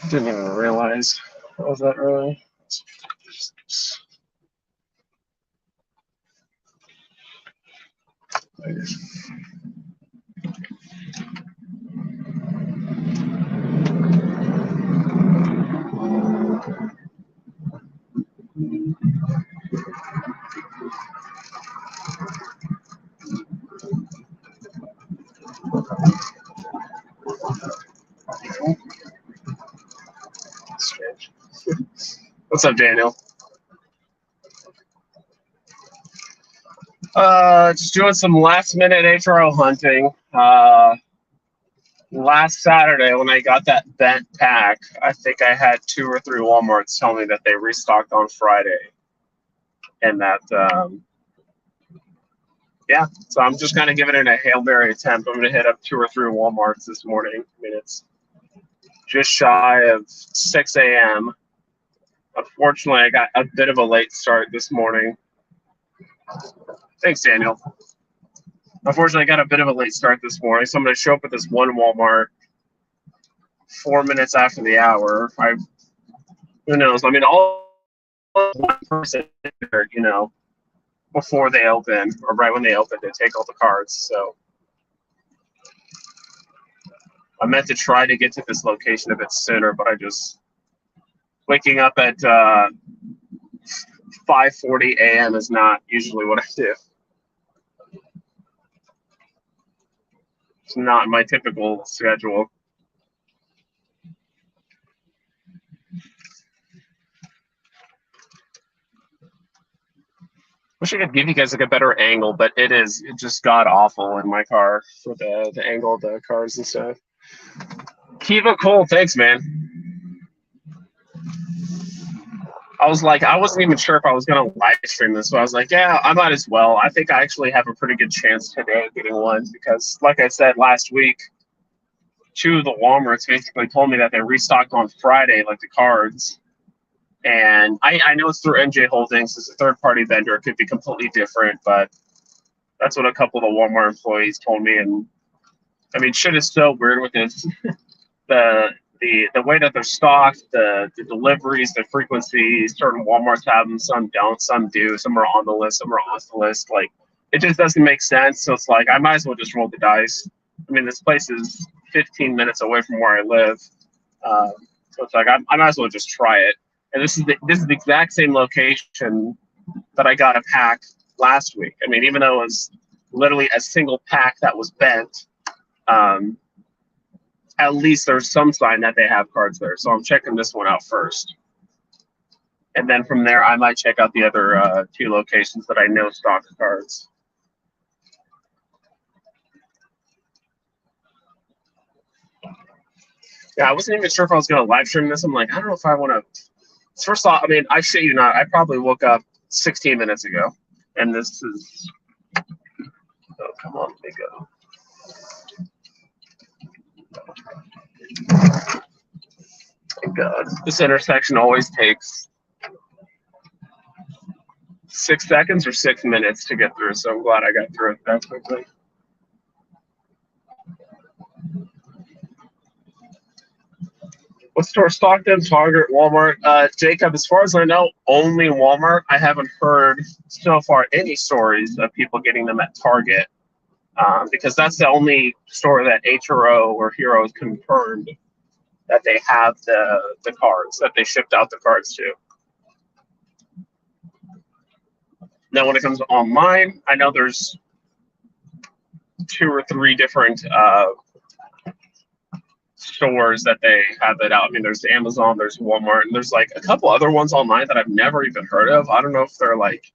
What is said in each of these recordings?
Didn't even realize it was that early. Strange. What's up, Daniel? Just doing some last-minute HRO hunting. Last Saturday, when I got that bent pack, I think I had 2 or 3 Walmarts tell me that they restocked on Friday, and that yeah. So I'm just kind of giving it a Hail Mary attempt. I'm going to hit up 2 or 3 Walmarts this morning. I mean, it's just shy of 6 a.m. Unfortunately, I got a bit of a late start this morning. Thanks, Daniel. Unfortunately, I got a bit of a late start this morning, so I'm going to show up at this one Walmart 4 minutes after the hour. Who knows? I mean, all one person there, before they open or right when they open to take all the cards. So I meant to try to get to this location a bit sooner, but I just waking up at 5:40 a.m. is not usually what I do. It's not my typical schedule. Wish I could give you guys like a better angle, but it just god awful in my car for the angle of the cars and stuff. Kiva Cole, thanks, man. I wasn't even sure if I was gonna live stream this, so I was like, yeah, I might as well. I think I actually have a pretty good chance today of getting one because, like I said last week, 2 of the Walmarts basically told me that they restocked on Friday, like the cards. And I know it's through MJ Holdings. It's a third-party vendor. It could be completely different, but that's what a couple of the Walmart employees told me. And I mean, shit is so weird with this. The way that they're stocked, the deliveries, the frequency. Certain Walmarts have them, some don't, some do. Some are on the list, some are off the list. Like, it just doesn't make sense. So it's like I might as well just roll the dice. I mean, this place is 15 minutes away from where I live, so it's like I might as well just try it. And this is the exact same location that I got a pack last week. I mean, even though it was literally a single pack that was bent, at least there's some sign that they have cards there. So I'm checking this one out first. And then from there, I might check out the other 2 locations that I know stock cards. Yeah, I wasn't even sure if I was going to live stream this. I'm like, I don't know if I want to. First off, I mean, I shit you not, I probably woke up 16 minutes ago. And this is. Oh, come on, let me go. Thank God. This intersection always takes 6 seconds or 6 minutes to get through, so I'm glad I got through it that quickly. What store stocked them? Target, Walmart. Jacob, as far as I know, only Walmart. I haven't heard so far any stories of people getting them at Target, because that's the only store that HRO or HRO has confirmed that they have the cards, that they shipped out the cards to. Now, when it comes to online, I know there's 2 or 3 different stores that they have it out. I mean, there's Amazon, there's Walmart, and there's like a couple other ones online that I've never even heard of. I don't know if they're like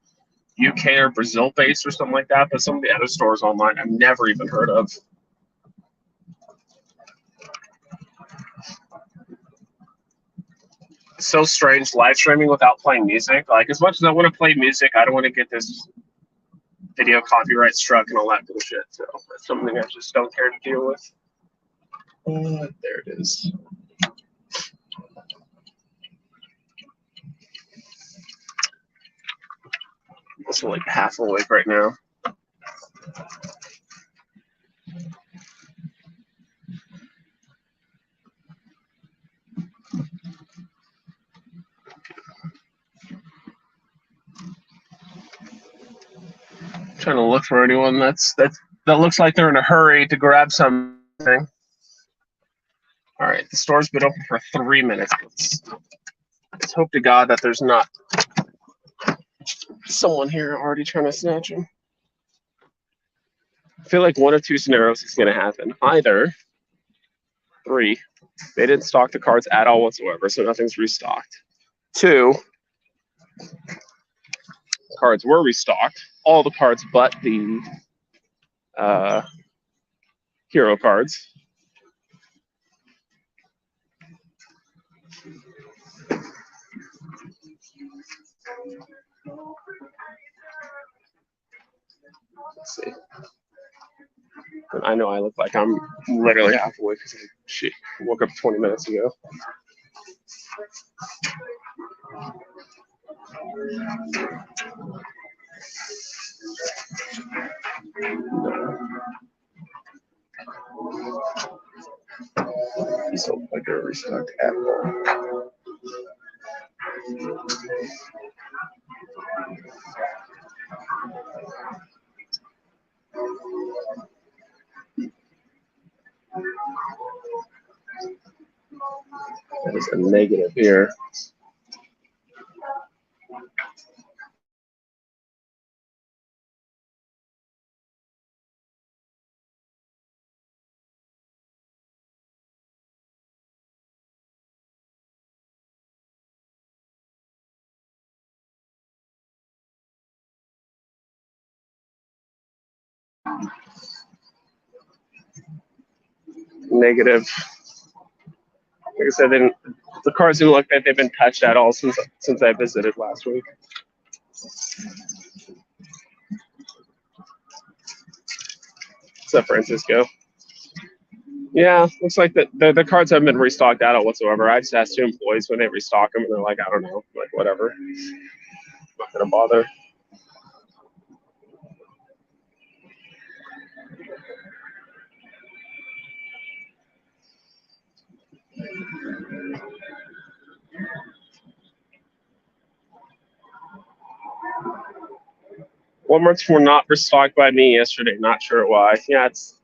UK or Brazil based or something like that, but some of the other stores online I've never even heard of. It's so strange live streaming without playing music. Like, as much as I want to play music, I don't want to get this video copyright struck and all that bullshit. So that's something I just don't care to deal with. There it is. Also like half awake right now. Trying to look for anyone that looks like they're in a hurry to grab something. All right, the store's been open for 3 minutes. Let's hope to God that there's not someone here already trying to snatch him. I feel like one of two scenarios is going to happen. Either 3, they didn't stock the cards at all whatsoever, so nothing's restocked. 2, cards were restocked. All the cards but the hero cards. Let's see. And I know I look like I'm literally halfway because I woke up 20 minutes ago. These don't look like they're restocked at all. That is a negative here. Negative. Like I said, the cards do look like they've been touched at all since I visited last week. Except Francisco. Yeah, looks like the cards haven't been restocked at all whatsoever. I just asked 2 employees when they restock them, and they're like, I don't know, like whatever. I'm not gonna bother. Walmarts were not restocked by me yesterday. Not sure why. Yeah, it's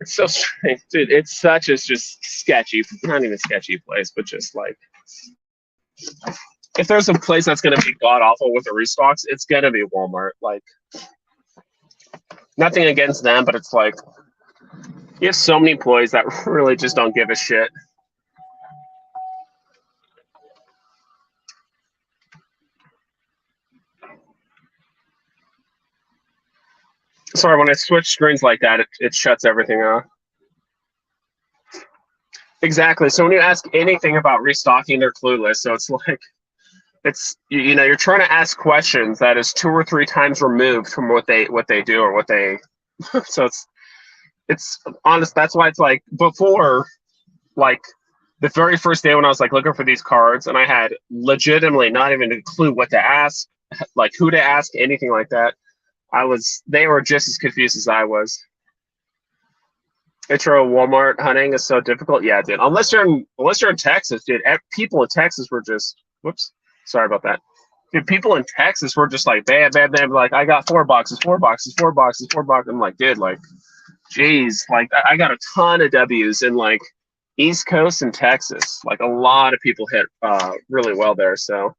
so strange, dude. It's such a just sketchy, not even sketchy place, but just like if there's a place that's gonna be god awful with the restocks, it's gonna be Walmart. Like nothing against them, but it's like you have so many employees that really just don't give a shit. Sorry, when I switch screens like that, it shuts everything off. Exactly. So when you ask anything about restocking, they're clueless. So it's like you're trying to ask questions that is 2 or 3 times removed from what they do or what they. So it's honest. That's why it's like before, like the very first day when I was like looking for these cards, and I had legitimately not even a clue what to ask, like who to ask, anything like that. They were just as confused as I was. HRO Walmart hunting is so difficult. Yeah, dude. Unless you're in Texas, dude. People in Texas were just whoops. Sorry about that. Dude, people in Texas were just like bam, bam, bam. Like I got 4 boxes, 4 boxes, 4 boxes, 4 boxes. I'm like, dude, like, geez, like I got a ton of W's in like East Coast and Texas. Like a lot of people hit really well there. So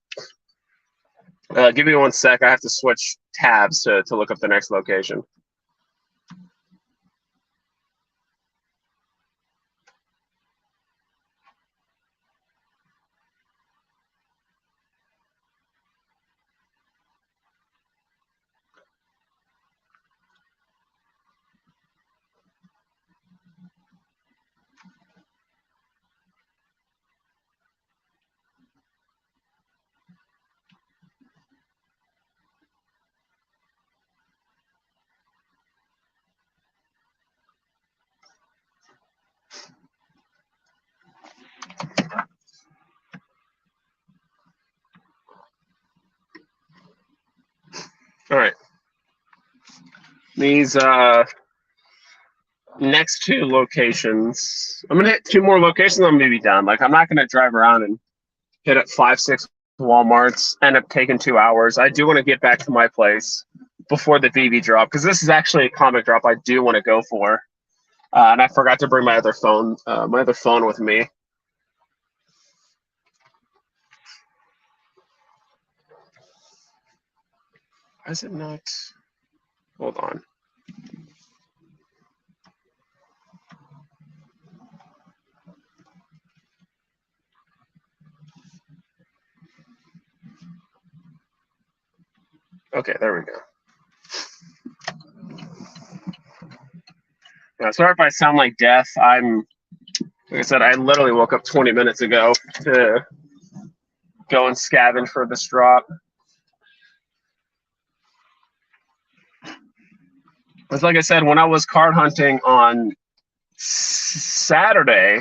give me 1 sec. I have to switch tabs to look up the next location. All right. These next 2 locations, I'm gonna hit 2 more locations. I'm gonna be done. Like I'm not gonna drive around and hit up 5, 6 Walmarts. End up taking 2 hours. I do want to get back to my place before the VB drop, because this is actually a comic drop I do want to go for. And I forgot to bring my other phone with me. Why is it not? Hold on. Okay, there we go. Sorry if I sound like death. Like I said, I literally woke up 20 minutes ago to go and scavenge for this drop. It's like I said, when I was card hunting on Saturday,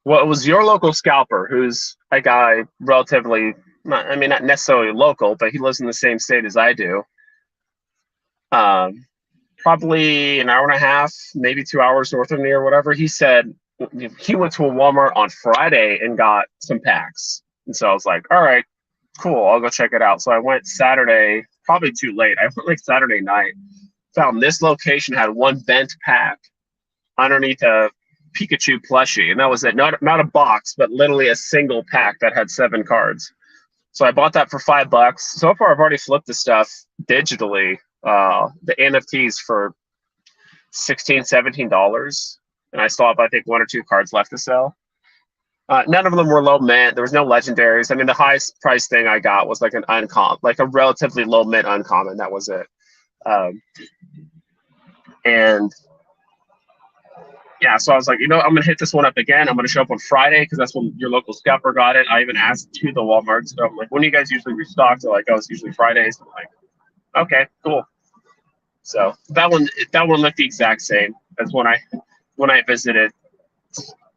well, it was your local scalper, who's a guy relatively, not necessarily local, but he lives in the same state as I do. Probably an hour and a half, maybe 2 hours north of me or whatever. He said he went to a Walmart on Friday and got some packs. And so I was like, all right, cool, I'll go check it out. So I went Saturday, probably too late. I went like Saturday night, found this location had one bent pack underneath a Pikachu plushie. And that was it. Not a box, but literally a single pack that had 7 cards. So I bought that for $5. So far, I've already flipped the stuff digitally. The NFTs for $16, $17, and I still have, I think, 1 or 2 cards left to sell. None of them were low mint. There was no legendaries. I mean, the highest price thing I got was like an uncommon, like a relatively low mint uncommon. That was it. And yeah, so I was like, I'm gonna hit this one up again. I'm gonna show up on Friday because that's when your local scalper got it. I even asked to the Walmart, so I'm like, when do you guys usually restock? They're like, oh, it's usually Fridays. I'm like, okay, cool. So that one looked the exact same as when I visited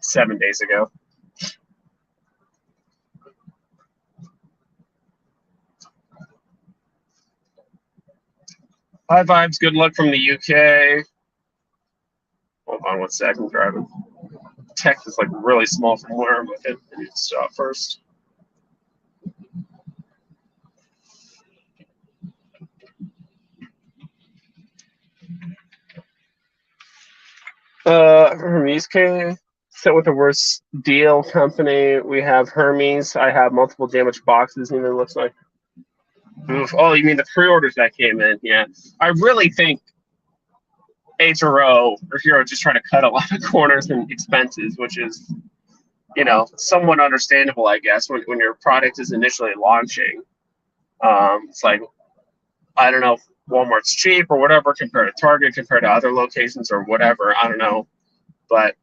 7 days ago. Hi vibes, good luck from the UK. Hold on 1 second, driving. Text is like really small from where I'm looking. I need to stop first. Hermes K. Sit with the worst deal company. We have Hermes. I have multiple damaged boxes, even it looks like. Oof. Oh, you mean the pre-orders that came in? Yeah. I really think HRO or HRO just trying to cut a lot of corners and expenses, which is, somewhat understandable, I guess, when your product is initially launching. It's like, I don't know if Walmart's cheap or whatever compared to Target, compared to other locations or whatever. I don't know. But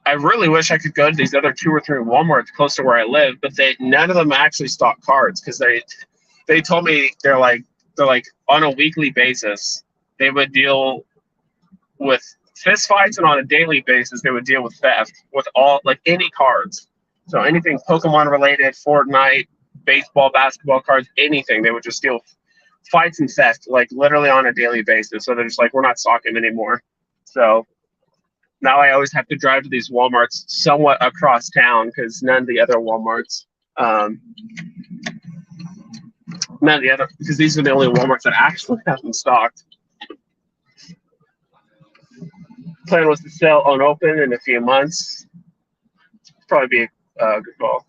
I really wish I could go to these other 2 or 3 Walmarts close to where I live, but none of them actually stock cards because they told me they're like on a weekly basis they would deal with fist fights, and on a daily basis they would deal with theft with all any cards. So anything Pokemon related, Fortnite, baseball, basketball cards, anything, they would just deal fights and theft literally on a daily basis. So they're just like, we're not stocking anymore. So now I always have to drive to these Walmarts somewhat across town because none of the other Walmarts, because these are the only Walmarts that actually have them stocked. Plan was to sell unopened in a few months. Probably be a good call.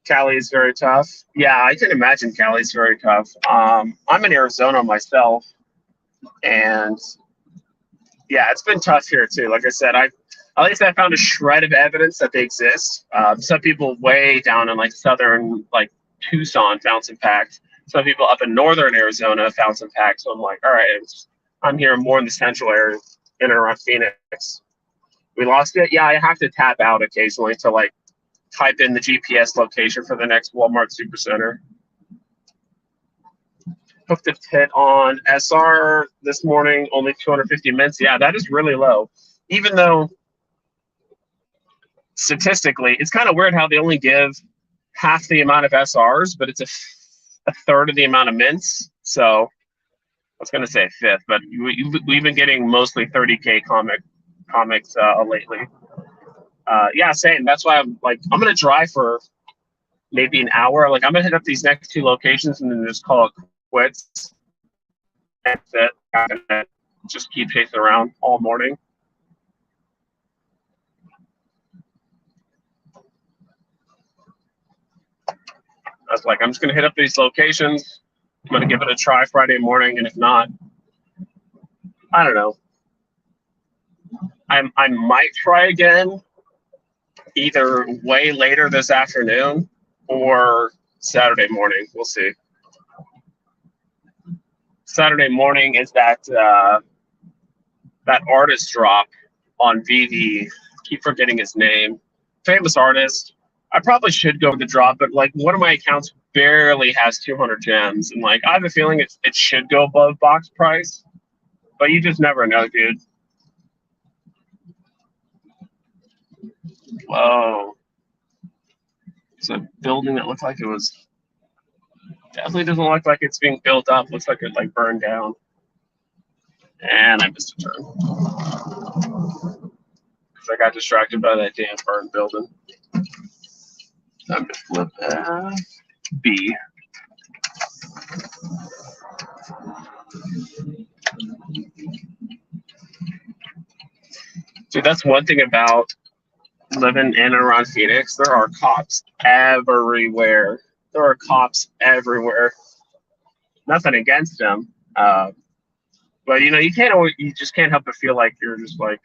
Cali is very tough. Yeah, I can imagine Cali's very tough. I'm in Arizona myself, and yeah, it's been tough here too. Like I said, at least I found a shred of evidence that they exist. Some people way down in southern Tucson found some packs. Some people up in northern Arizona found some packs. So I'm like, all right, I'm here more in the central area, in and around Phoenix. We lost it. Yeah, I have to tap out occasionally to type in the GPS location for the next Walmart Supercenter. Hooked a tit on SR this morning, only 250 mints. Yeah, that is really low. Even though statistically, it's kind of weird how they only give half the amount of SRs, but it's a third of the amount of mints. So I was going to say a fifth, but we've been getting mostly 30K comics lately. Yeah, same. That's why I'm going to drive for maybe an hour. I'm going to hit up these next 2 locations and then just call it quits and sit and just keep chasing around all morning. I was like, I'm just going to hit up these locations. I'm going to give it a try Friday morning, and if not, I don't know. I might try again either way later this afternoon or Saturday morning. We'll see. Saturday morning is that that artist drop on VV. Keep forgetting his name. Famous artist. I probably should go with the drop, but like one of my accounts barely has 200 gems, and like I have a feeling it should go above box price, but you just never know, dude. Whoa. It's a building that looked like it was definitely doesn't look like it's being built up. Looks like it like burned down. And I missed a turn. Because I got distracted by that damn burned building. I'm gonna flip B. Dude, that's one thing about living in and around Phoenix. There are cops everywhere. There are cops everywhere. Nothing against them, but you know you just can't help but feel like you're just like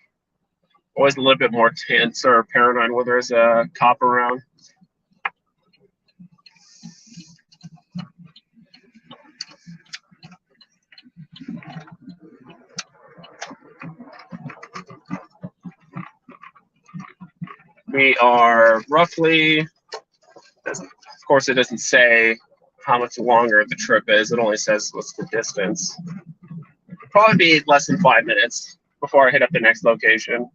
always a little bit more tense or paranoid when there's a cop around. We are roughly, of course, it doesn't say how much longer the trip is. It only says what's the distance. It'll probably be less than 5 minutes before I hit up the next location.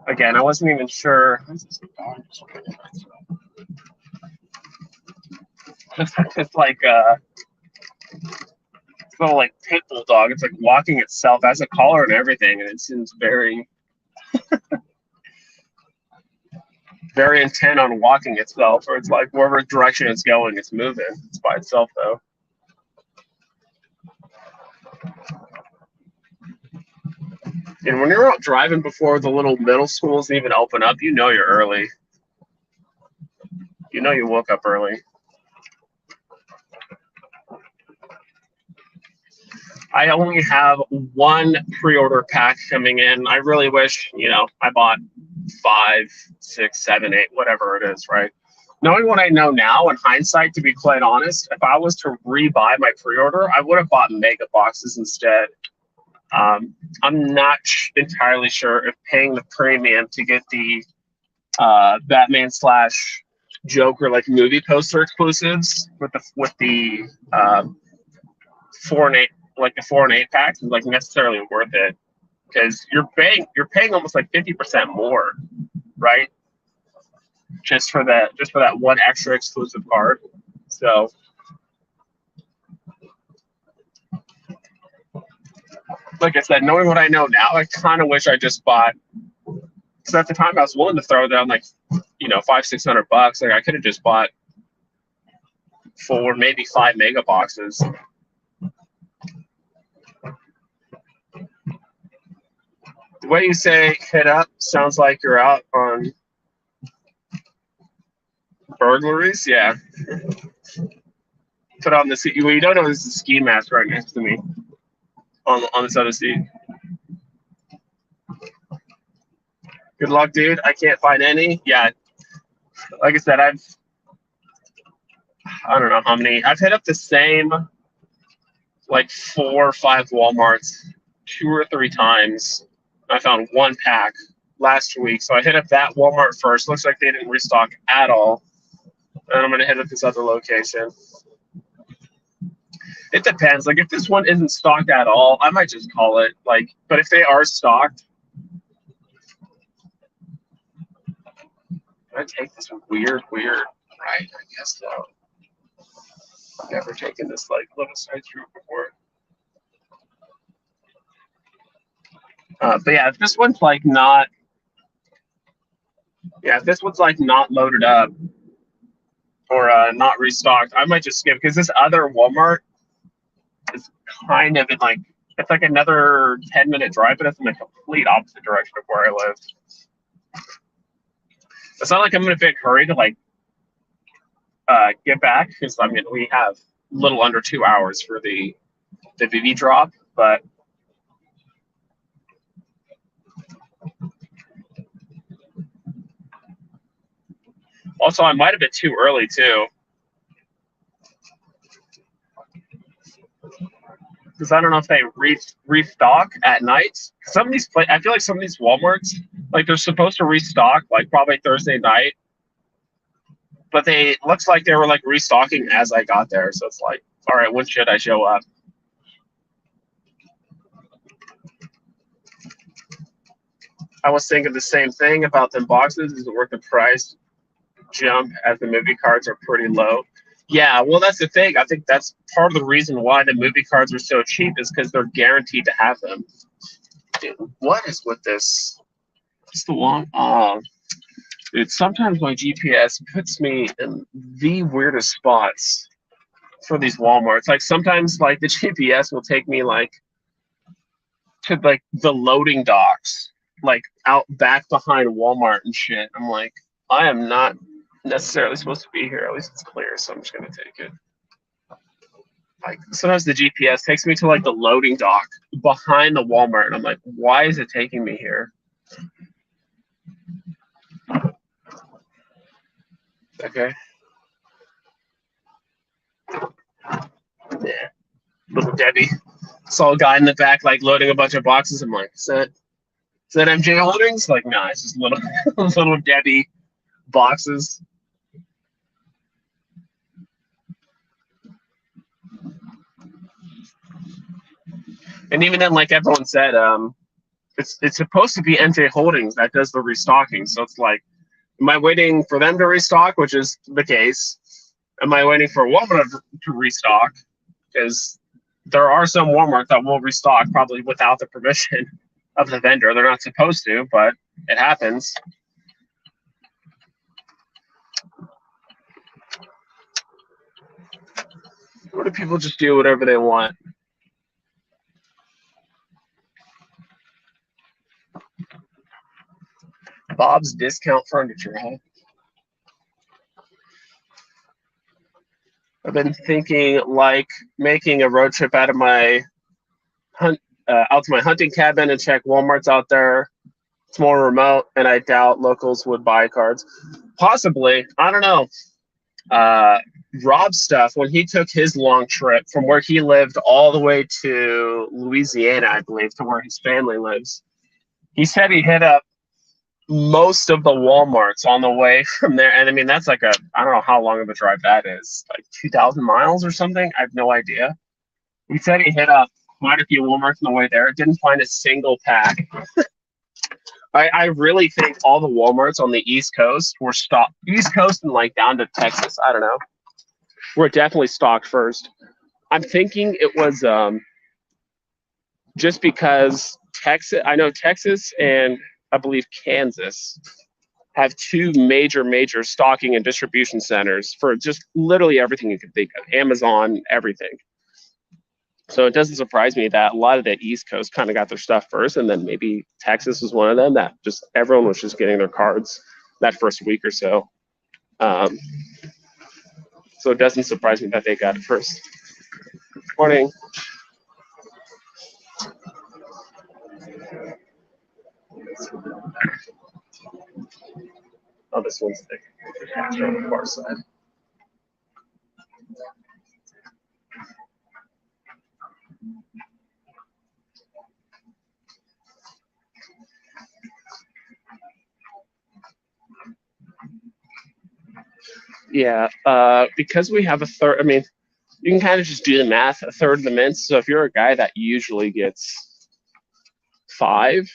Again, I wasn't even sure. It's like it's a little like pit bull dog. It's like walking itself as a collar and everything, and it seems very very intent on walking itself, or it's like wherever direction it's going, it's moving. It's by itself though. And when you're out driving before the little middle schools even open up, you know you're early. You know you woke up early. I only have one pre-order pack coming in. I really wish, you know, I bought 5, 6, 7, 8, whatever it is, right? Knowing what I know now, in hindsight, to be quite honest, if I was to rebuy my pre-order, I would have bought mega boxes instead. I'm not entirely sure if paying the premium to get the Batman slash Joker like movie poster exclusives with the 4 and 8 like the 4 and 8 packs is like necessarily worth it, because you're paying almost like 50% more, right? Just for that one extra exclusive card. So like I said, knowing what I know now, I kind of wish I just bought, because at the time I was willing to throw down like, you know, $500-600. Like I could have just bought 4, maybe 5 mega boxes. The way you say hit up sounds like you're out on burglaries. Yeah. Put on the seat. Well, you don't know there's a ski mask right next to me on this other seat. Good luck, dude. I can't find any. Yeah. Like I said, I don't know how many. I've hit up the same like 4 or 5 Walmarts 2 or 3 times. I found one pack last week. So I hit up that Walmart first. Looks like they didn't restock at all. And I'm going to hit up this other location. It depends. Like if this one isn't stocked at all, I might just call it. Like, but if they are stocked, I take this weird, right? I guess so. I've never taken this like little side route before. But yeah, if this one's like not, Yeah, if this one's like not loaded up or not restocked, I might just skip because this other Walmart is kind of in like it's like another 10-minute drive, but it's in the complete opposite direction of where I live. It's not like I'm in a big hurry to like get back because I mean we have a little under 2 hours for the VV drop, but also I might have been too early too. Because I don't know if they restock at night. Some of these I feel like some of these Walmarts, like they're supposed to restock like probably Thursday night, but they looks like they were like restocking as I got there. So it's like, all right, when should I show up? I was thinking the same thing about them boxes. Is it worth the price jump as the movie cards are pretty low? Yeah, well, that's the thing. I think that's part of the reason why the movie cards are so cheap is because they're guaranteed to have them. Dude, what is with this? What's the one? Dude, sometimes my GPS puts me in the weirdest spots for these Walmarts. Like sometimes, like the GPS will take me like to like the loading docks, like out back behind Walmart and shit. I'm like, I am not necessarily supposed to be here. At least it's clear, so I'm just gonna take it. Like sometimes the GPS takes me to like the loading dock behind the Walmart, and I'm like, why is it taking me here? Okay. Yeah. Little Debbie. Saw a guy in the back like loading a bunch of boxes. I'm like, is that MJ Holdings? Like, nah, it's just little little Debbie boxes. And even then, like everyone said, it's supposed to be MJ Holdings that does the restocking. So it's like, am I waiting for them to restock, which is the case? Am I waiting for Walmart to restock? Because there are some Walmart that will restock probably without the permission of the vendor. They're not supposed to, but it happens. What do people just do whatever they want? Bob's Discount Furniture, huh? I've been thinking like making a road trip out of my out to my hunting cabin and check Walmart's out there. It's more remote, and I doubt locals would buy cards. Possibly, I don't know. Rob's stuff when he took his long trip from where he lived all the way to Louisiana, I believe, to where his family lives. He said he hit up most of the Walmarts on the way from there. And I mean, that's like I don't know how long of a drive that is, like 2,000 miles or something. I have no idea. He said he hit up quite a few Walmarts on the way there. Didn't find a single pack. I really think all the Walmarts on the East Coast were stocked. East Coast and like down to Texas, I don't know. Were definitely stocked first. I'm thinking it was just because Texas, I know Texas and I believe Kansas have two major stocking and distribution centers for just literally everything you can think of. Amazon, everything. So it doesn't surprise me that a lot of the East Coast kind of got their stuff first, and then maybe Texas was one of them that just everyone was just getting their cards that first week or so. So it doesn't surprise me that they got it first. Morning. Oh, this one's thick. After on the far side. Yeah, because we have a third. I mean, you can kind of just do the math. A third of the mints. So if you're a guy that usually gets 5,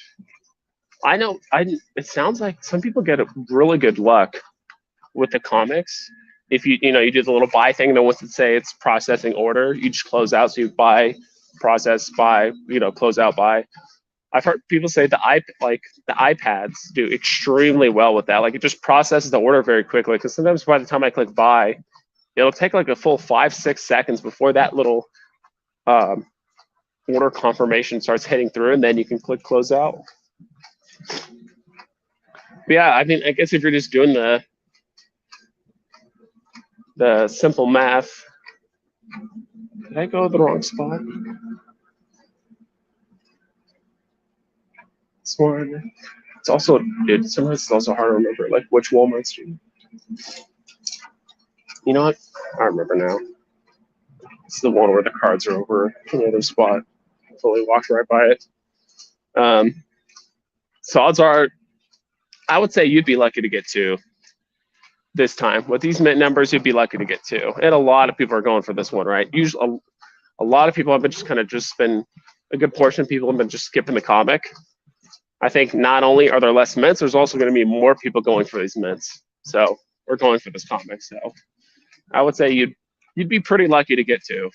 I know. It sounds like some people get really good luck with the comics. If you do the little buy thing, then once it say it's processing order, you just close out. So you buy, process, buy, close out, buy. I've heard people say the iPads do extremely well with that. Like it just processes the order very quickly. Because sometimes by the time I click buy, it'll take like a full 5-6 seconds before that little order confirmation starts hitting through, and then you can click close out. But yeah, I mean, I guess if you're just doing the simple math, did I go to the wrong spot? This one. It's also, dude, sometimes it's also hard to remember, like which Walmart's do you? You know what? I remember now. It's the one where the cards are over in the other spot. I fully walked right by it. So odds are, I would say you'd be lucky to get 2 this time. With these mint numbers, you'd be lucky to get 2. And a lot of people are going for this one, right? Usually, a lot of people have been a good portion of people have been just skipping the comic. I think not only are there less mints, there's also going to be more people going for these mints. So we're going for this comic. So I would say you'd be pretty lucky to get 2.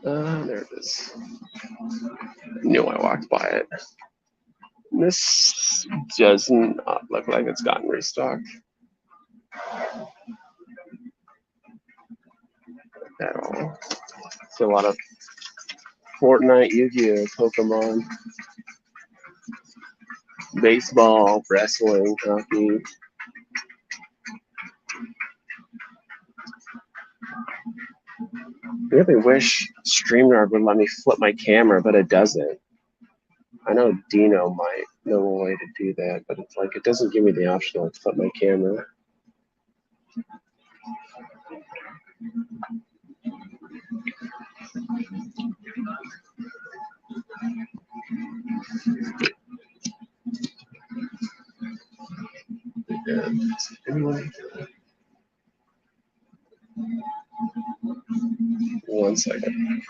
There it is. I knew I walked by it. This does not look like it's gotten restocked at all. It's a lot of Fortnite, Yu-Gi-Oh, Pokemon, baseball, wrestling, hockey. I really wish StreamYard would let me flip my camera, but it doesn't. I know Dino might know a way to do that, but it's like it doesn't give me the option to like, flip my camera. Anyway, 1 second.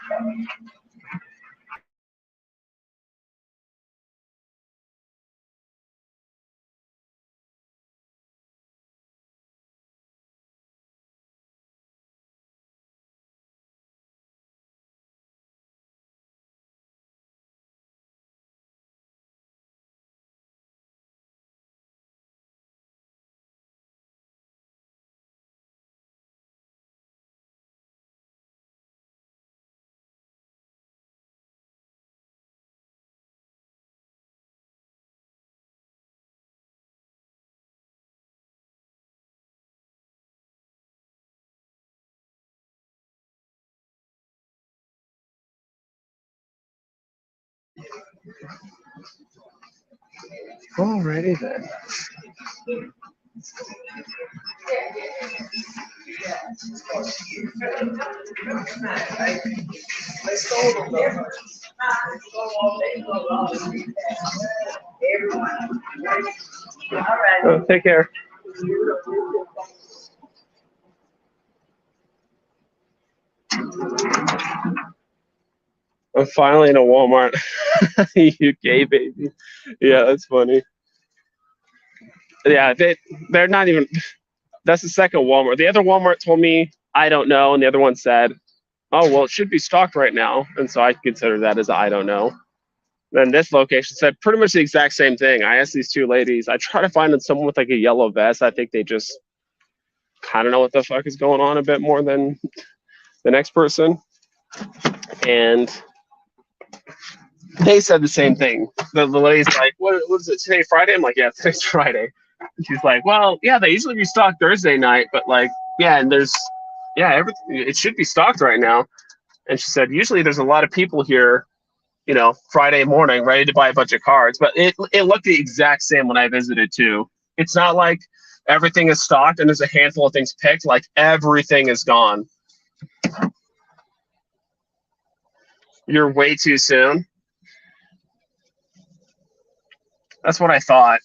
Alrighty then. Oh, take care. I'm finally in a Walmart. UK, baby. Yeah, that's funny. Yeah, they're not even. That's the second Walmart. The other Walmart told me I don't know, and the other one said, "Oh well, it should be stocked right now," and so I consider that as I don't know. Then this location said pretty much the exact same thing. I asked these 2 ladies. I try to find someone with like a yellow vest. I think they just kind of know what the fuck is going on a bit more than the next person, and they said the same thing. The lady's like, what is it today, Friday? I'm like, yeah, today's Friday. And she's like, well, yeah, they usually be stocked Thursday night, but like, yeah, and everything, it should be stocked right now. And she said, usually there's a lot of people here, Friday morning ready to buy a bunch of cards, but it looked the exact same when I visited too. It's not like everything is stocked and there's a handful of things picked, like everything is gone. You're way too soon. That's what I thought.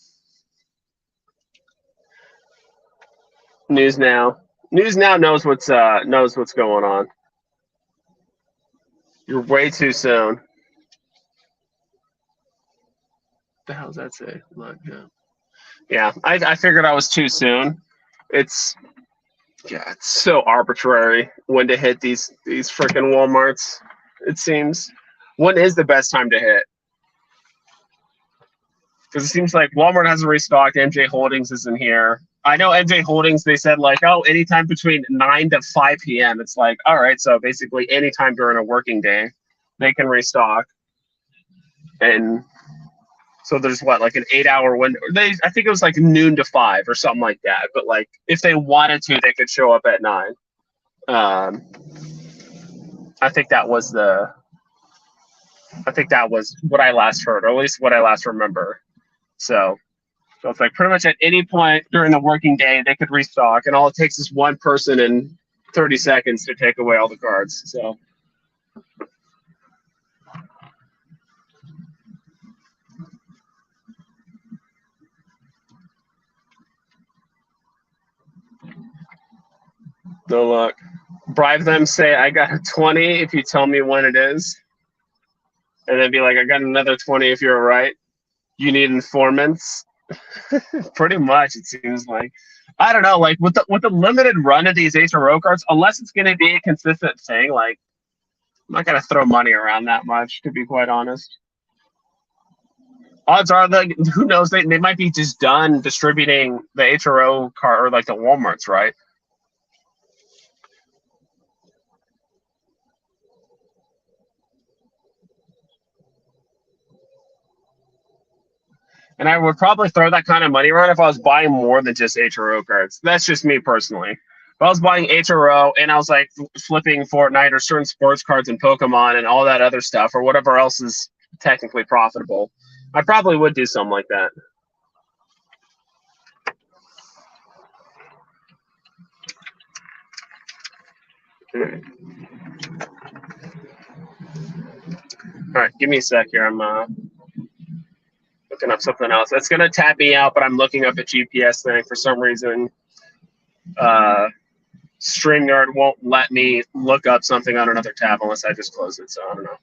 News Now knows what's going on. You're way too soon. What the hell does that say? Look, yeah. Yeah, I figured I was too soon. It's yeah, it's so arbitrary when to hit these freaking WalMarts. It seems. When is the best time to hit? Because it seems like Walmart hasn't restocked. MJ Holdings isn't here. I know MJ Holdings. They said like, oh, anytime between 9 to 5 p.m. It's like, all right, so basically anytime during a working day, they can restock. And so there's what, like an 8 hour window. I think it was like noon to 5 or something like that. But like, if they wanted to, they could show up at 9. Um, I think that was the. I think that was what I last heard, or at least what I last remember. So it's like pretty much at any point during the working day, they could restock, and all it takes is one person in 30 seconds to take away all the cards. So. No luck. Bribe them, say, I got a 20 if you tell me when it is. And then be like, I got another 20 if you're right. You need informants. Pretty much, it seems like. I don't know, like with the limited run of these HRO cards, unless it's going to be a consistent thing, like I'm not going to throw money around that much, to be quite honest. Odds are, like, who knows? They might be just done distributing the HRO card, or like the WalMarts, right? And I would probably throw that kind of money around if I was buying more than just HRO cards. That's just me personally. If I was buying HRO and I was like flipping Fortnite or certain sports cards and Pokemon and all that other stuff, or whatever else is technically profitable, I probably would do something like that. All right, give me a sec here. I'm looking up something else. It's gonna tap me out, but I'm looking up a GPS thing for some reason. Uh, StreamYard won't let me look up something on another tab unless I just close it. So I don't know.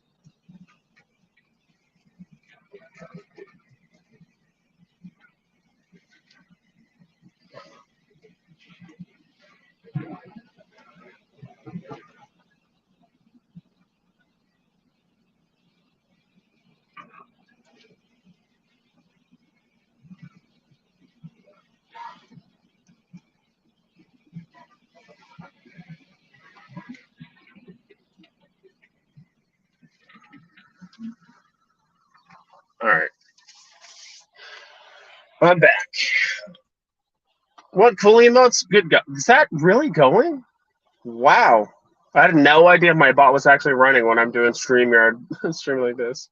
All right, I'm back. What cool emotes? Good. Is that really going? Wow. I had no idea my bot was actually running when I'm doing StreamYard stream like this.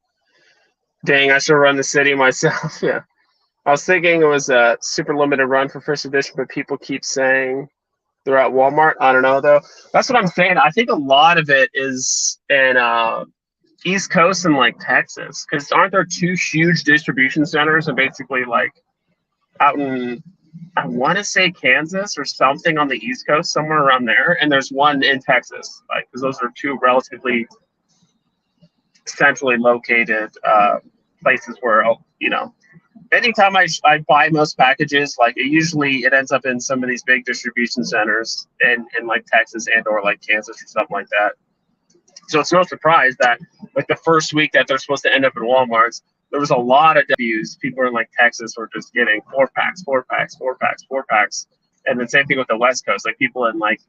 Dang, I should run the city myself. Yeah. I was thinking it was a super limited run for first edition, but people keep saying they're at Walmart. I don't know though. That's what I'm saying. I think a lot of it is in East Coast and like Texas, because aren't there two huge distribution centers and basically like out in, I want to say Kansas or something on the East Coast, somewhere around there, and there's one in Texas, like because those are two relatively centrally located places where anytime I buy most packages, like it ends up in some of these big distribution centers in like Texas and or like Kansas or something like that. So it's no surprise that like the first week that they're supposed to end up in Walmart's, there was a lot of W's. People in like Texas were just getting 4 packs, 4 packs, 4 packs, 4 packs. And then same thing with the West Coast. Like people in like,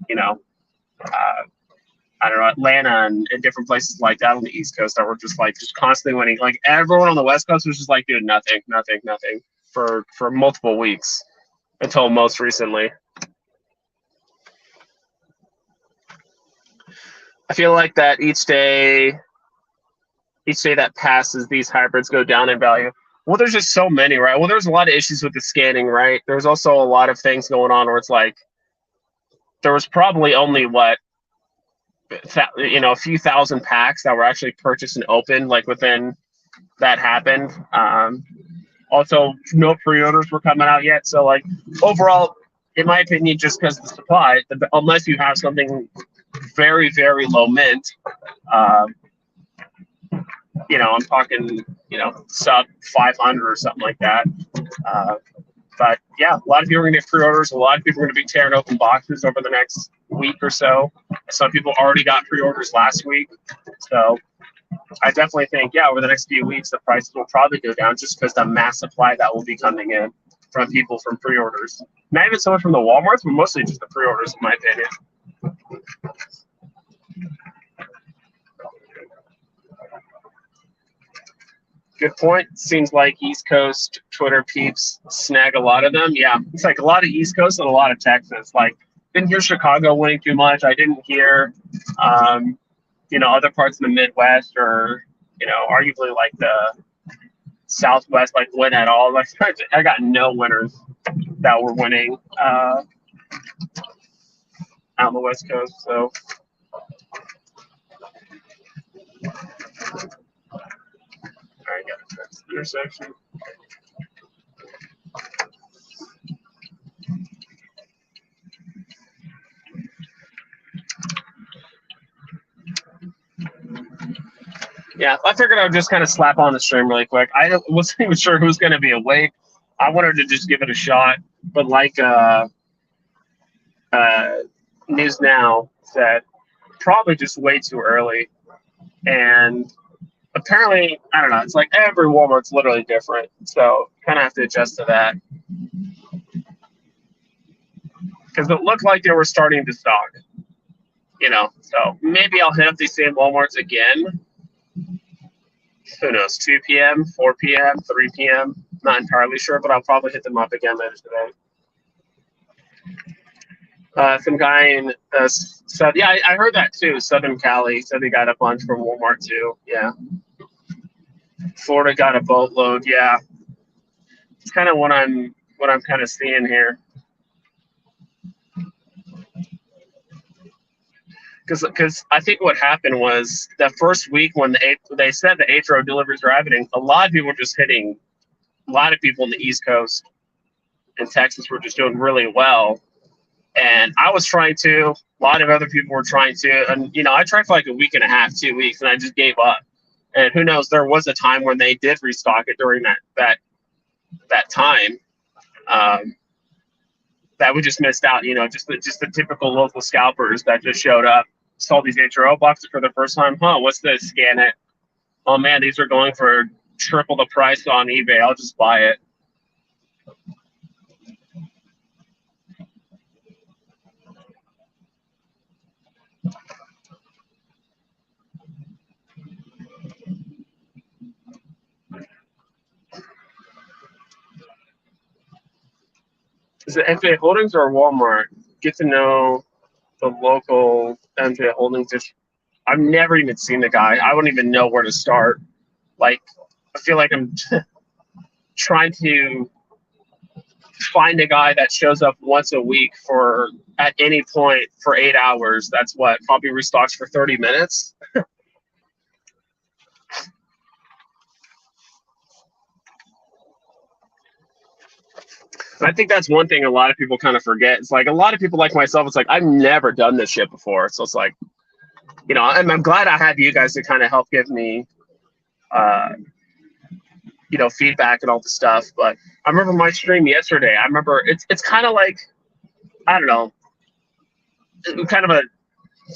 you know, I don't know, Atlanta and different places like that on the East Coast that were just constantly winning. Like everyone on the West Coast was just like doing nothing for multiple weeks until most recently. I feel like that each day that passes, these hybrids go down in value. Well, there's just so many, right? Well, there's a lot of issues with the scanning, right? There's also a lot of things going on where it's like there was probably only a few thousand packs that were actually purchased and opened like within that happened. Also, no pre-orders were coming out yet. So like overall, in my opinion, just because of the supply, unless you have something very, very low mint, I'm talking, sub 500 or something like that. Uh, but yeah, a lot of people are going to get pre-orders. A lot of people are going to be tearing open boxes over the next week or so. Some people already got pre-orders last week. So I definitely think, yeah, over the next few weeks, the prices will probably go down just because the mass supply that will be coming in from people from pre-orders. Not even so much from the Walmarts, but mostly just the pre-orders, in my opinion. Good point. Seems like East Coast Twitter peeps snag a lot of them. Yeah, it's like a lot of East Coast and a lot of Texas. Like, didn't hear Chicago winning too much. I didn't hear, other parts of the Midwest or, arguably like the Southwest, like win at all. Like, I got no winners that were winning out on the West Coast. So. All right, got a next intersection. Yeah, I figured I would just kind of slap on the stream really quick. I wasn't even sure who's going to be awake. I wanted to just give it a shot, but like News Now said, probably just way too early. And apparently, I don't know, it's like every Walmart's literally different. So kind of have to adjust to that. Because it looked like they were starting to stock, So maybe I'll hit up these same Walmarts again. Who knows, 2 p.m., 4 p.m., 3 p.m., not entirely sure, but I'll probably hit them up again later today. Some guy in said, yeah, I heard that too. Southern Cali said they got a bunch from Walmart too. Yeah. Florida got a boatload. Yeah. It's kind of what I'm kind of seeing here. Because I think what happened was the first week when they said the HRO deliveries were happening, a lot of people were just hitting. A lot of people in the East Coast and Texas were just doing really well. And I was trying to, a lot of other people were trying to, and I tried for like a week and a half, 2 weeks, and I just gave up. And who knows, there was a time when they did restock it during that time. That we just missed out, just the typical local scalpers that just showed up, saw these HRO boxes for the first time. What's this? Scan it. Oh man, these are going for triple the price on eBay. I'll just buy it. Is it MJ Holdings or Walmart? Get to know the local MJ Holdings. I've never even seen the guy. I wouldn't even know where to start. Like, I feel like I'm trying to find a guy that shows up once a week at any point for 8 hours. That's what, probably restocks for 30 minutes. And I think that's one thing a lot of people kind of forget. It's like a lot of people like myself, it's like, I've never done this shit before. So it's like, I'm glad I have you guys to kind of help give me, feedback and all the stuff. But I remember my stream yesterday. I remember it's kind of like, I don't know, kind of a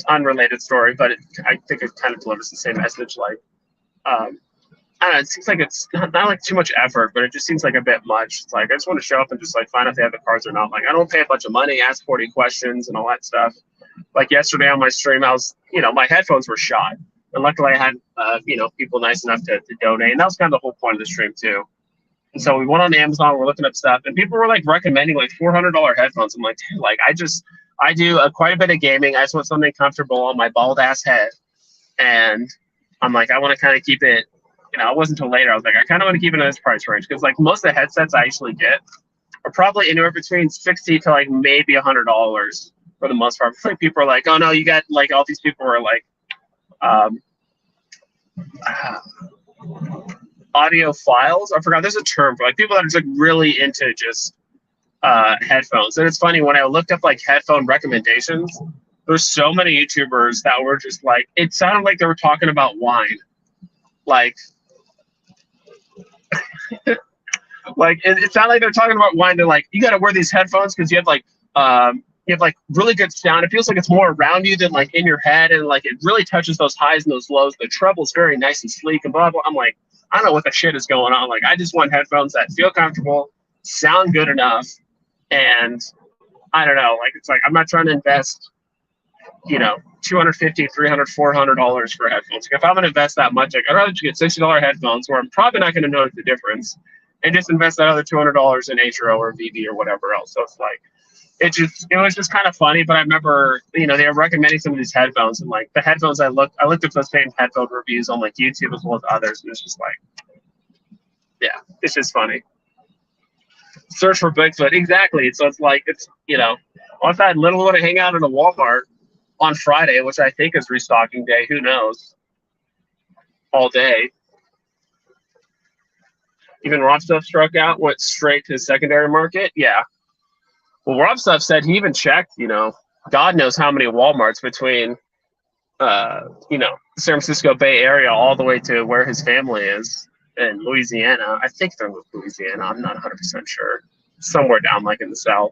unrelated story, but I think it kind of delivers the same message. Like, I don't know, it seems like it's not like too much effort, but it just seems like a bit much. It's like, I just want to show up and just like find out if they have the cards or not. Like, I don't pay a bunch of money, ask 40 questions and all that stuff. Like yesterday on my stream, I was, my headphones were shot. And luckily I had, people nice enough to donate. And that was kind of the whole point of the stream too. And so we went on Amazon, we're looking up stuff, and people were like recommending like $400 headphones. I'm like, dude, like I do quite a bit of gaming. I just want something comfortable on my bald ass head. And I'm like, I want to kind of keep it, it wasn't until later. I was like, I kind of want to keep it in this price range. Because like most of the headsets I actually get are probably anywhere between $60 to like maybe $100 for the most part. Like people are like, oh no, you got like all these people are like, audio files. I forgot. There's a term for like people that are just like really into just headphones. And it's funny when I looked up like headphone recommendations. There's so many YouTubers that were just like, it sounded like they were talking about wine. Like, Like it's not like they're talking about wanting to like you got to wear these headphones because you have like really good sound. It feels like it's more around you than like in your head, and like it really touches those highs and those lows. The treble's very nice and sleek and blah blah. I'm like, I don't know what the shit is going on. Like I just want headphones that feel comfortable, sound good enough, and I don't know. Like it's like I'm not trying to invest, $250, $300, $400 for headphones. If I'm gonna invest that much, like I'd rather just get $60 headphones where I'm probably not gonna notice the difference, and just invest that other $200 in HRO or VV or whatever else. So it's like it was just kind of funny. But I remember, they were recommending some of these headphones, and like the headphones I looked at those same headphone reviews on like YouTube as well as others, and it's just like, yeah, it's just funny. Search for Bigfoot, exactly. So it's like if I literally want to hang out in a Walmart on Friday, which I think is restocking day, who knows, all day. Even Rob Stuff struck out, went straight to the secondary market. Yeah. Well, Rob Stuff said he even checked, God knows how many Walmarts between, the San Francisco Bay Area all the way to where his family is in Louisiana. I think they're in Louisiana. I'm not 100% sure. Somewhere down like in the South.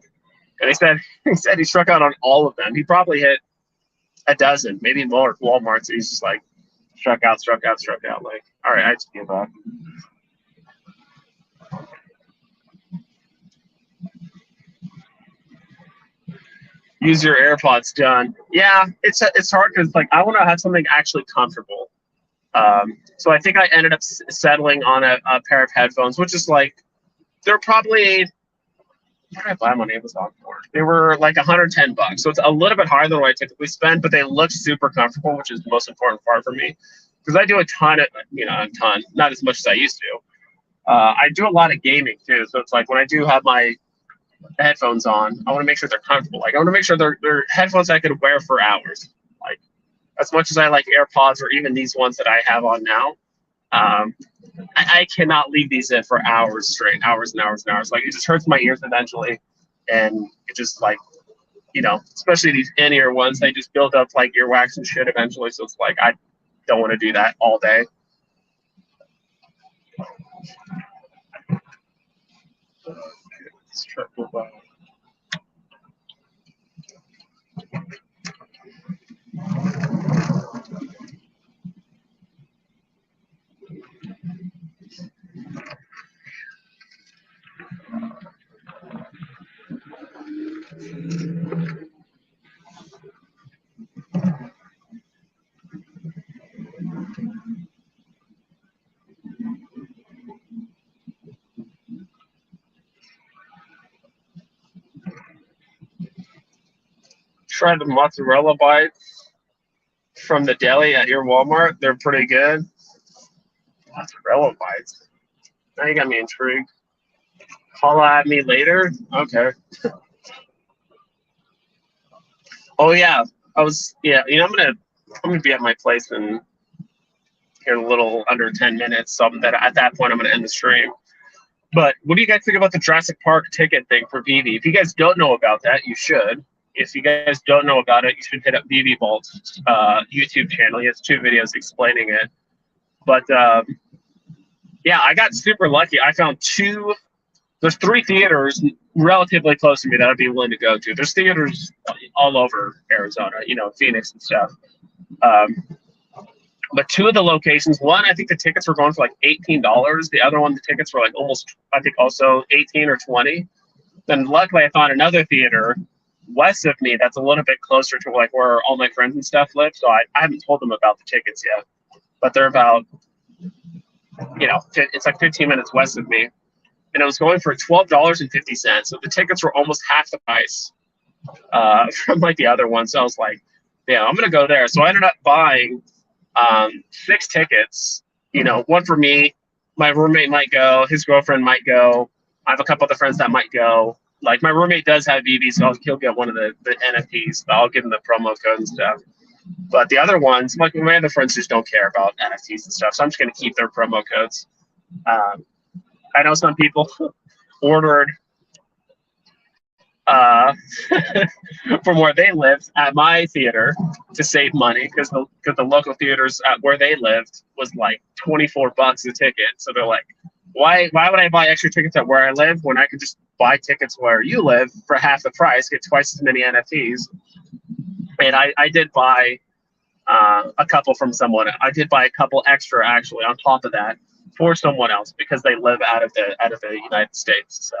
And he said he struck out on all of them. He probably hit a dozen, maybe more Walmarts. He's just like struck out. Like, all right, I just give up. Use your AirPods, done. Yeah, it's hard because like I want to have something actually comfortable. So I think I ended up settling on a pair of headphones, which is like they're probably what did I buy them on Amazon for? They were like $110, so it's a little bit higher than what I typically spend, but they look super comfortable, which is the most important part for me because I do a ton, not as much as I used to. I do a lot of gaming too, so it's like when I do have my headphones on, I want to make sure they're comfortable. Like I want to make sure they're headphones I could wear for hours. Like as much as I like AirPods or even these ones that I have on now, I cannot leave these in for hours straight, hours and hours and hours. Like it just hurts my ears eventually, and it just like especially these in-ear ones, they just build up like earwax and shit eventually. So it's like I don't want to do that all day. Tried the mozzarella bites from the deli at your Walmart. They're pretty good. Mozzarella bites. Now you got me intrigued. Holla at me later. Okay. Oh yeah, I'm gonna be at my place in a little under 10 minutes. So at that point I'm gonna end the stream. But what do you guys think about the Jurassic Park ticket thing for VV? If you guys don't know about that, you should. If you guys don't know about it, you should hit up VV Vault's YouTube channel. He has 2 videos explaining it. But yeah, I got super lucky. I found there's 3 theaters relatively close to me that I'd be willing to go to. There's theaters all over Arizona, Phoenix and stuff. But 2 of the locations, one, I think the tickets were going for like $18. The other one, the tickets were like almost, I think also 18 or 20. Then luckily I found another theater west of me that's a little bit closer to like where all my friends and stuff live. So I haven't told them about the tickets yet, but they're about, it's like 15 minutes west of me. And it was going for $12.50. So the tickets were almost half the price from like the other one. So I was like, yeah, I'm going to go there. So I ended up buying 6 tickets, one for me. My roommate might go. His girlfriend might go. I have a couple other friends that might go. Like my roommate does have VV, so he'll get one of the NFTs. I'll give him the promo code and stuff. But the other ones, like my other friends just don't care about NFTs and stuff. So I'm just going to keep their promo codes. I know some people ordered from where they lived at my theater to save money because the local theaters at where they lived was like $24 a ticket. So they're like, Why would I buy extra tickets at where I live when I could just buy tickets where you live for half the price, get twice as many NFTs? And I did buy a couple from someone. I did buy a couple extra actually on top of that for someone else because they live out of the United States. So,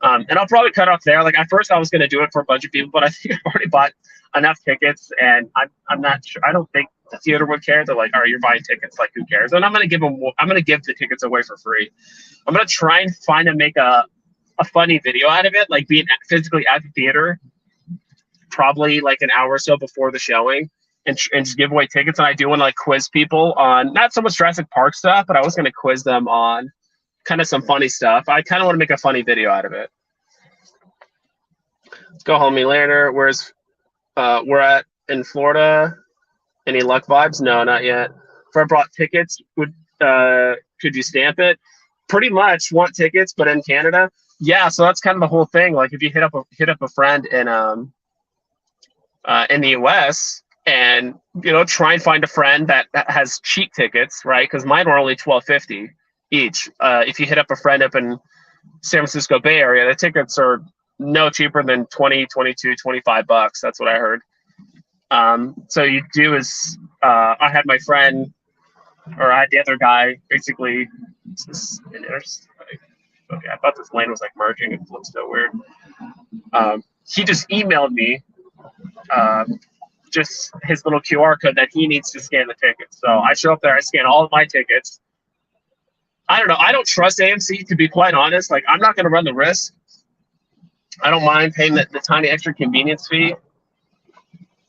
and I'll probably cut off there. Like at first, I was going to do it for a bunch of people, but I think I've already bought enough tickets, and I'm not sure. I don't think the theater would care. They're like, "All right, you're buying tickets. Like, who cares?" And I'm going to give them. I'm going to give the tickets away for free. I'm going to try and find and make a funny video out of it, like being physically at the theater, probably like an hour or so before the showing, and just give away tickets. And I do want to like quiz people on not so much Jurassic Park stuff, but I was going to quiz them on kind of some funny stuff. I kind of want to make a funny video out of it. Let's go homie later. Where's we're at in Florida? Any luck vibes? No, not yet. If I brought tickets, could you stamp it? Pretty much want tickets, but in Canada, yeah. So that's kind of the whole thing. Like if you hit up a friend in the US, and try and find a friend that has cheap tickets, right? Because mine were only $12.50 each. If you hit up a friend up in San Francisco Bay Area, the tickets are no cheaper than 20, 22, 25 bucks. That's what I heard. So you do is I had my friend, or I had the other guy, basically. Okay, I thought this lane was like merging. It looks so weird. He just emailed me just his little QR code that he needs to scan the tickets. So I show up there, I scan all of my tickets. I don't know. I don't trust AMC, to be quite honest. Like, I'm not going to run the risk. I don't mind paying the tiny extra convenience fee,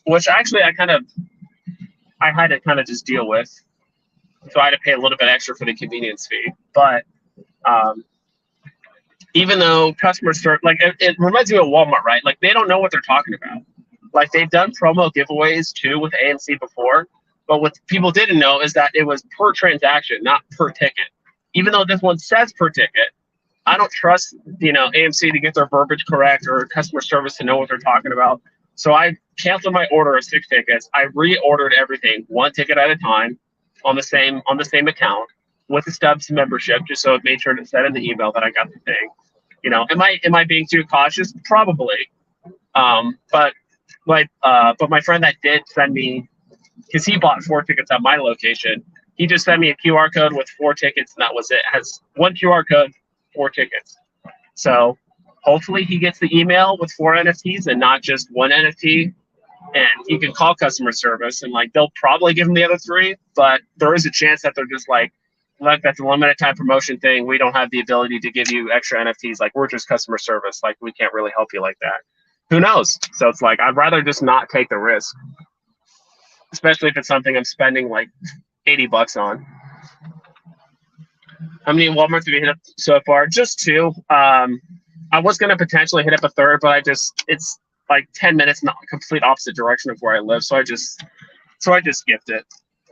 which actually I had to kind of just deal with. So I had to pay a little bit extra for the convenience fee. But even though customers start, like, it reminds me of Walmart, right? Like, they don't know what they're talking about. Like, they've done promo giveaways too with AMC before, but what people didn't know is that it was per transaction, not per ticket. Even though this one says per ticket, I don't trust AMC to get their verbiage correct or customer service to know what they're talking about. So I canceled my order of 6 tickets. I reordered everything one ticket at a time on the same account with the Stubbs membership, just so it made sure to send in the email that I got the thing. Am I being too cautious? Probably. But my friend that did send me, because he bought 4 tickets at my location, he just sent me a QR code with 4 tickets, and that was it. It has one QR code, 4 tickets. So hopefully he gets the email with 4 NFTs and not just 1 NFT, and he can call customer service, and like they'll probably give him the other 3, but there is a chance that they're just like, look, that's a limited time promotion thing. We don't have the ability to give you extra NFTs. Like, we're just customer service. Like, we can't really help you like that. Who knows? So it's like, I'd rather just not take the risk, especially if it's something I'm spending like $80 on. How many Walmarts have you hit up so far? Just 2. I was going to potentially hit up a 3rd, but it's like 10 minutes in the complete opposite direction of where I live. So I just skipped it.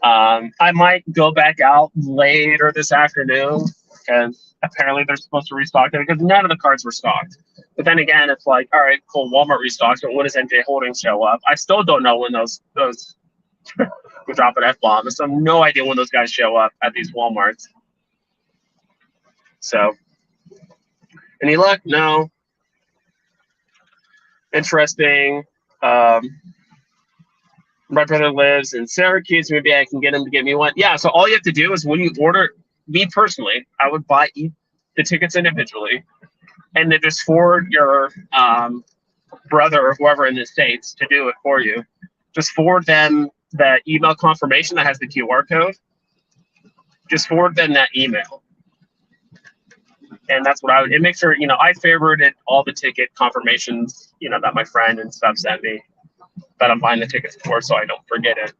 I might go back out later this afternoon because apparently they're supposed to restock it because none of the cards were stocked. But then again, it's like, all right, cool, Walmart restocks, but when does NJ Holdings show up? I still don't know when those we're dropping F-bombs. So I have no idea when those guys show up at these Walmarts. So, any luck? No. Interesting. My brother lives in Syracuse. Maybe I can get him to get me one. Yeah, so all you have to do is when you order, me personally, I would buy the tickets individually and then just forward your brother or whoever in the States to do it for you. Just forward them the email confirmation that has the QR code. Just forward them that email. And that's what I would, it makes sure, I favorited all the ticket confirmations, that my friend and stuff sent me that I'm buying the tickets for, so I don't forget it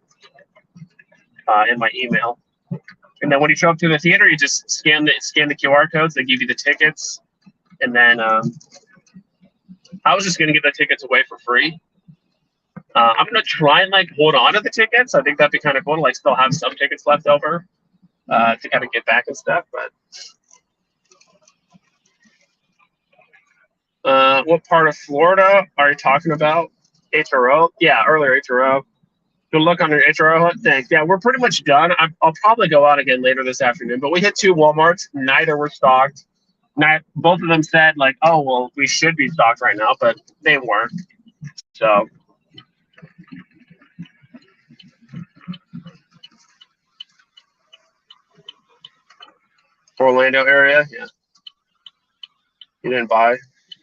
in my email. And then when you show up to the theater, you just scan the QR codes. They give you the tickets, and then I was just gonna give the tickets away for free. I'm gonna try and like hold on to the tickets. I think that'd be kind of cool to like still have some tickets left over to kind of get back and stuff. But what part of Florida are you talking about? HRO? Yeah, earlier HRO. Good luck on your HRO hunt. Thanks. Yeah, we're pretty much done. I'll probably go out again later this afternoon. But we hit 2 Walmarts. Neither were stocked. Both of them said like, "Oh, well, we should be stocked right now," but they weren't. So Orlando area, yeah. You didn't buy.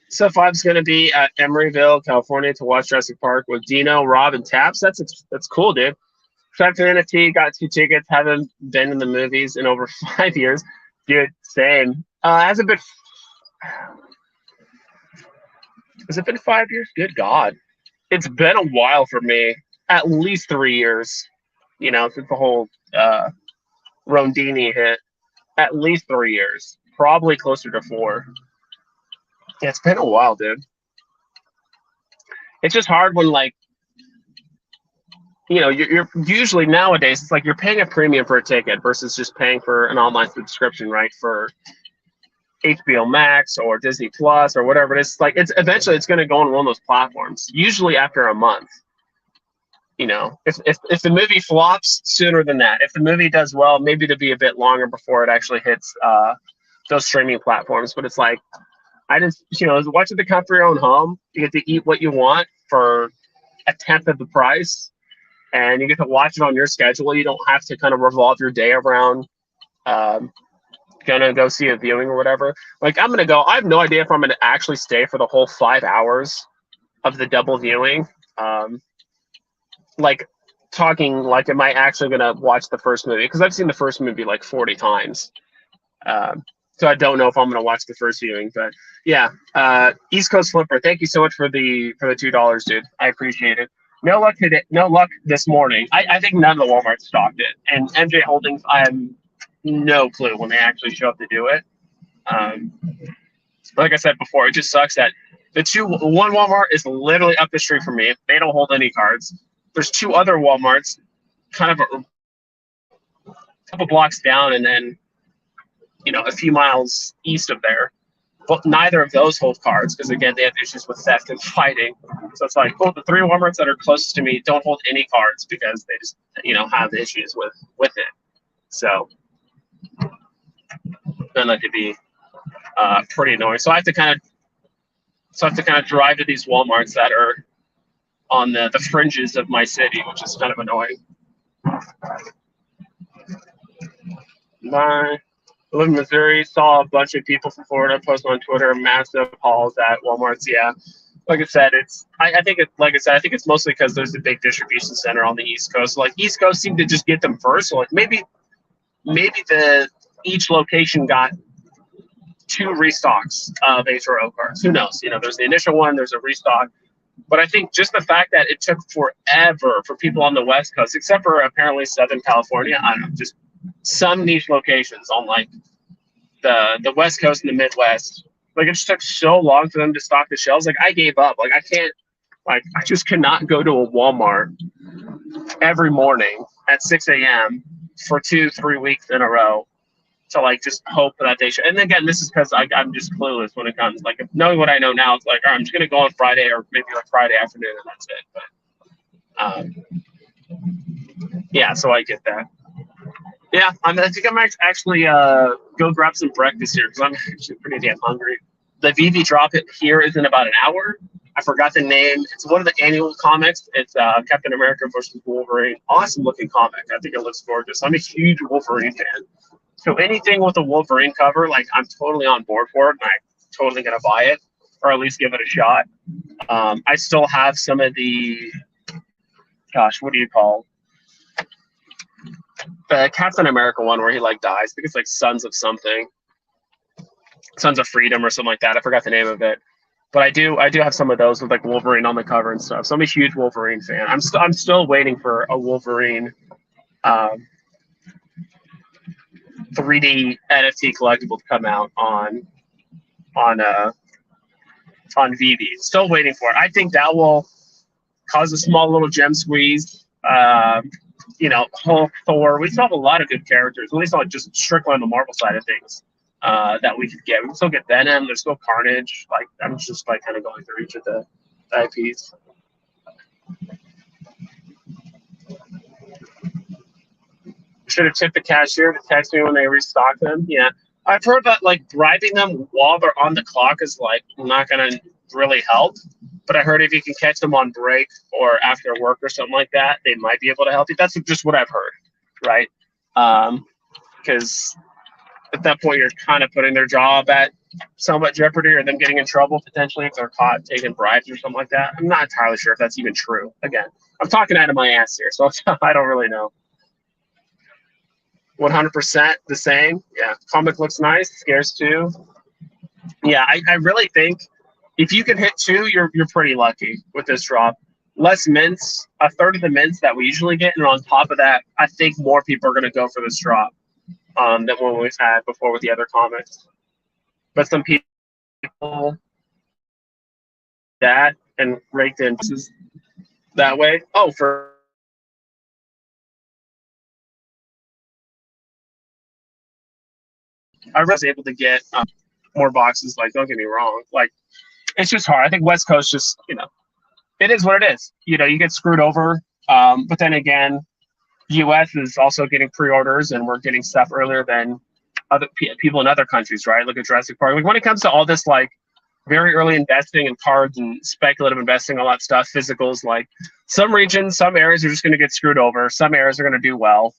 Step 5 is going to be at Emeryville, California, to watch Jurassic Park with Dino, Rob, and Taps. That's cool, dude. Tracked an NFT, got 2 tickets. Haven't been in the movies in over 5 years, dude. Same. Has it been 5 years? Good God, it's been a while for me. At least 3 years. You know, since the whole Rondini hit. At least 3 years. Probably closer to 4. Yeah, it's been a while, dude. It's just hard when, like, you know, you're usually nowadays, it's like you're paying a premium for a ticket versus just paying for an online subscription, right? For HBO Max or Disney Plus or whatever it is. Like, it's eventually it's going to go on one of those platforms, usually after a month. You know, if the movie flops, sooner than that. If the movie does well, maybe to be a bit longer before it actually hits those streaming platforms. But it's like, I just, you know, watch at the comfort of your own home. You get to eat what you want for a tenth of the price, and you get to watch it on your schedule. You don't have to kind of revolve your day around gonna go see a viewing or whatever. Like, I'm gonna go. I have no idea if I'm gonna actually stay for the whole 5 hours of the double viewing. Like, talking like, am I actually gonna watch the first movie? Because I've seen the first movie like 40 times. So I don't know if I'm gonna watch the first viewing, but yeah. East Coast Flipper, thank you so much for the $2, dude. I appreciate it. No luck today. No luck this morning. I think none of the Walmarts stocked it, and MJ Holdings, I have no clue when they actually show up to do it. Like I said before, it just sucks that one Walmart is literally up the street from me. They don't hold any cards. There's 2 other Walmarts, kind of a couple blocks down, and then, you know, a few miles east of there. But neither of those hold cards because, again, they have issues with theft and fighting. So it's like, well, the 3 Walmarts that are closest to me don't hold any cards because they just, you know, have issues with it. So then that could be pretty annoying. So I have to kind of drive to these Walmarts that are on the fringes of my city, which is kind of annoying. I live in Missouri. Saw a bunch of people from Florida post on Twitter massive hauls at Walmart's. Yeah, like I said, I think it's mostly because there's a big distribution center on the East Coast. Like, East Coast seemed to just get them first. So, like, maybe each location got 2 restocks of HRO cards. Who knows? You know, there's the initial one, there's a restock. But I think just the fact that it took forever for people on the West Coast, except for apparently Southern California, I don't know, just some niche locations on like the West Coast and the Midwest. Like, it just took so long for them to stock the shelves. Like, I gave up. Like, I just cannot go to a Walmart every morning at 6 a.m. for 2-3 weeks in a row to, like, just hope that they should. And again, this is because I'm just clueless when it comes. Like, knowing what I know now, it's like, all right, I'm just going to go on Friday or maybe like Friday afternoon, and that's it. But yeah, so I get that. Yeah, I think I might actually go grab some breakfast here because I'm actually pretty damn hungry. The VV drop it here is in about an hour. I forgot the name. It's one of the annual comics. It's Captain America versus Wolverine. Awesome looking comic. I think it looks gorgeous. I'm a huge Wolverine fan. So anything with a Wolverine cover, like, I'm totally on board for it, and I'm totally going to buy it or at least give it a shot. I still have some of the, gosh, what do you call the Captain America one where he, like, dies? I think it's like Sons of something. Sons of Freedom or something like that. I forgot the name of it. But I do have some of those with, like, Wolverine on the cover and stuff. So I'm a huge Wolverine fan. I'm still waiting for a Wolverine 3D NFT collectible to come out on VV. Still waiting for it. I think that will cause a small little gem squeeze. You know, Hulk, Thor. We still have a lot of good characters. At least not just strictly on the Marvel side of things that we could get. We can still get Venom. There's still Carnage. Like, I'm just like kind of going through each of the IPs. Should have tipped the cashier to text me when they restock them. Yeah. I've heard that like bribing them while they're on the clock is like not gonna really help. But I heard if you can catch them on break or after work or something like that, they might be able to help you. That's just what I've heard, right? Because at that point you're kind of putting their job at somewhat jeopardy or them getting in trouble potentially if they're caught taking bribes or something like that. I'm not entirely sure if that's even true. Again, I'm talking out of my ass here, so I don't really know. 100% the same. Yeah, comic looks nice. Scares 2. Yeah, I really think if you can hit 2, you're pretty lucky with this drop. Less mints, a third of the mints that we usually get, and on top of that, I think more people are going to go for this drop than what we've had before with the other comics. But some people that and raked in that way. Oh, for I was able to get more boxes. Like, don't get me wrong. Like, it's just hard. I think West Coast just, it is what it is. You get screwed over. But then again, U.S. is also getting pre-orders, and we're getting stuff earlier than other people in other countries, right? Look at Jurassic Park. Like, when it comes to all this, like, very early investing in cards and speculative investing, all that stuff, physicals, like, some regions, some areas are just going to get screwed over. Some areas are going to do well.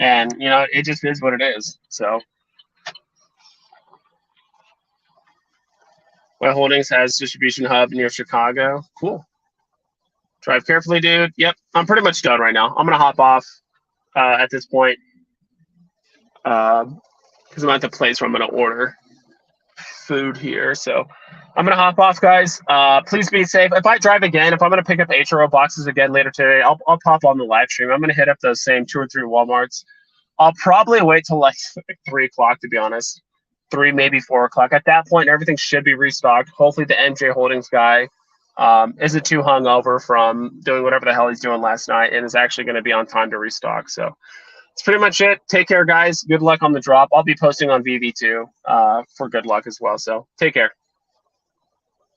And, it just is what it is. So, my holdings has distribution hub near Chicago. Cool. Drive carefully, dude. Yep, I'm pretty much done right now. I'm going to hop off at this point because I'm at the place where I'm going to order food here. So I'm going to hop off, guys. Please be safe. If I drive again, if I'm going to pick up HRO boxes again later today, I'll pop on the live stream. I'm going to hit up those same 2 or 3 Walmarts. I'll probably wait till like 3 o'clock, to be honest. 3, maybe 4 o'clock. At that point, everything should be restocked. Hopefully the MJ Holdings guy isn't too hungover from doing whatever the hell he's doing last night and is actually going to be on time to restock. So that's pretty much it. Take care, guys. Good luck on the drop. I'll be posting on VV2 for good luck as well. So take care.